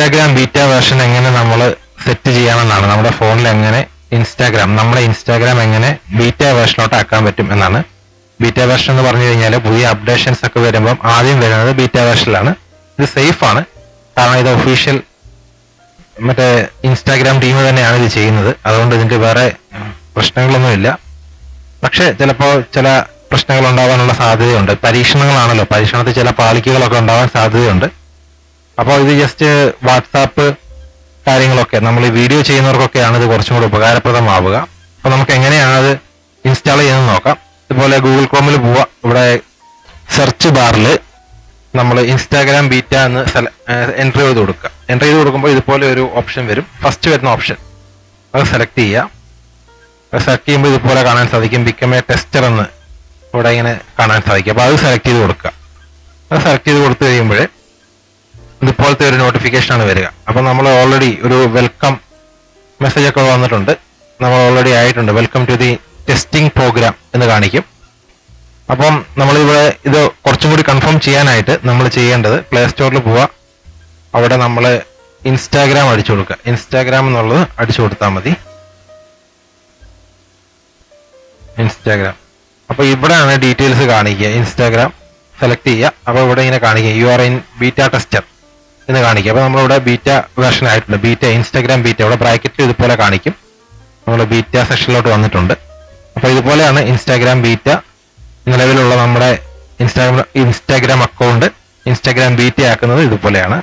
Instagram beta version എങ്ങനെ നമ്മൾ set ചെയ്യാമെന്നാണ്. നമ്മുടെ ഫോണിൽ എങ്ങനെ നമ്മുടെ ഇൻസ്റ്റാഗ്രാം എങ്ങനെ ബീറ്റ വേർഷനോട്ട് ആക്കാൻ പറ്റും എന്നാണ്. ബീറ്റ വേർഷൻ എന്ന് പറഞ്ഞു കഴിഞ്ഞാൽ പുതിയ അപ്ഡേഷൻസ് ഒക്കെ വരുമ്പോൾ ആദ്യം വരുന്നത് ബീറ്റ വേർഷനിലാണ്. ഇത് സേഫ് ആണ്, കാരണം ഇത് ഒഫീഷ്യൽ മറ്റേ ഇൻസ്റ്റാഗ്രാം ടീം തന്നെയാണ് ഇത് ചെയ്യുന്നത്. അതുകൊണ്ട് ഇതിന്റെ വേറെ പ്രശ്നങ്ങളൊന്നുമില്ല. പക്ഷെ ചിലപ്പോൾ ചില പ്രശ്നങ്ങൾ ഉണ്ടാവാനുള്ള സാധ്യതയുണ്ട്. പരീക്ഷണങ്ങളാണല്ലോ, പരീക്ഷണത്തിൽ ചില പാളിക്കുകളൊക്കെ ഉണ്ടാവാൻ സാധ്യതയുണ്ട്. അപ്പോൾ ഇത് ജസ്റ്റ് വാട്സാപ്പ് കാര്യങ്ങളൊക്കെ നമ്മൾ ഈ വീഡിയോ ചെയ്യുന്നവർക്കൊക്കെയാണ് ഇത് കുറച്ചും കൂടി ഉപകാരപ്രദമാവുക. അപ്പൊ നമുക്ക് എങ്ങനെയാണ് അത് ഇൻസ്റ്റാൾ ചെയ്യുന്നത് നോക്കാം. ഇതുപോലെ ഗൂഗിൾ ക്രോമിൽ പോവാം. ഇവിടെ സെർച്ച് ബാറിൽ നമ്മൾ ഇൻസ്റ്റാഗ്രാം ബീറ്റ എന്ന് എൻ്റർ ചെയ്ത് കൊടുക്കുക. എൻ്റർ ചെയ്ത് കൊടുക്കുമ്പോൾ ഇതുപോലെ ഒരു ഓപ്ഷൻ വരും. ഫസ്റ്റ് വരുന്ന ഓപ്ഷൻ അത് സെലക്ട് ചെയ്യുക. സെലക്ട് ചെയ്യുമ്പോൾ ഇതുപോലെ കാണാൻ സാധിക്കും ബിക്കം എ ടെസ്റ്റർ എന്ന് ഇവിടെ ഇങ്ങനെ കാണാൻ സാധിക്കും. അപ്പോൾ അത് സെലക്ട് ചെയ്ത് കൊടുക്കുക. അത് സെലക്ട് ചെയ്ത് കൊടുത്തു കഴിയുമ്പോൾ ഇതുപോലത്തെ ഒരു നോട്ടിഫിക്കേഷൻ ആണ് വരിക. അപ്പൊ നമ്മൾ ഓൾറെഡി ഒരു വെൽക്കം മെസ്സേജ് ഒക്കെ വന്നിട്ടുണ്ട്, നമ്മൾ ഓൾറെഡി ആയിട്ടുണ്ട്. Welcome to the testing programme എന്ന് കാണിക്കും. അപ്പം നമ്മളിവിടെ ഇത് കുറച്ചും കൂടി കൺഫേം ചെയ്യാനായിട്ട് നമ്മൾ ചെയ്യേണ്ടത് പ്ലേ സ്റ്റോറിൽ പോവുക. അവിടെ നമ്മൾ ഇൻസ്റ്റാഗ്രാം അടിച്ചു കൊടുക്കുക. ഇൻസ്റ്റാഗ്രാം എന്നുള്ളത് അടിച്ചു കൊടുത്താൽ മതി. ഇൻസ്റ്റാഗ്രാം. അപ്പൊ ഇവിടെയാണ് ഡീറ്റെയിൽസ് കാണിക്കുക. ഇൻസ്റ്റാഗ്രാം സെലക്ട് ചെയ്യുക. അപ്പൊ ഇവിടെ ഇങ്ങനെ കാണിക്കുക you are in beta tester എന്ന് കാണിക്കുക. അപ്പൊ നമ്മളിവിടെ ബീറ്റ വേർഷൻ ആയിട്ടുണ്ട്. ബീറ്റ ഇൻസ്റ്റാഗ്രാം ബീറ്റ ഇവിടെ ബ്രാക്കറ്റിൽ ഇതുപോലെ കാണിക്കും. നമ്മൾ ബീറ്റ സെഷനിലോട്ട് വന്നിട്ടുണ്ട്. അപ്പൊ ഇതുപോലെയാണ് ഇൻസ്റ്റാഗ്രാം ബീറ്റ നിലവിലുള്ള നമ്മുടെ ഇൻസ്റ്റാഗ്രാം അക്കൗണ്ട് ഇൻസ്റ്റാഗ്രാം ബീറ്റ ആക്കുന്നത് ഇതുപോലെയാണ്.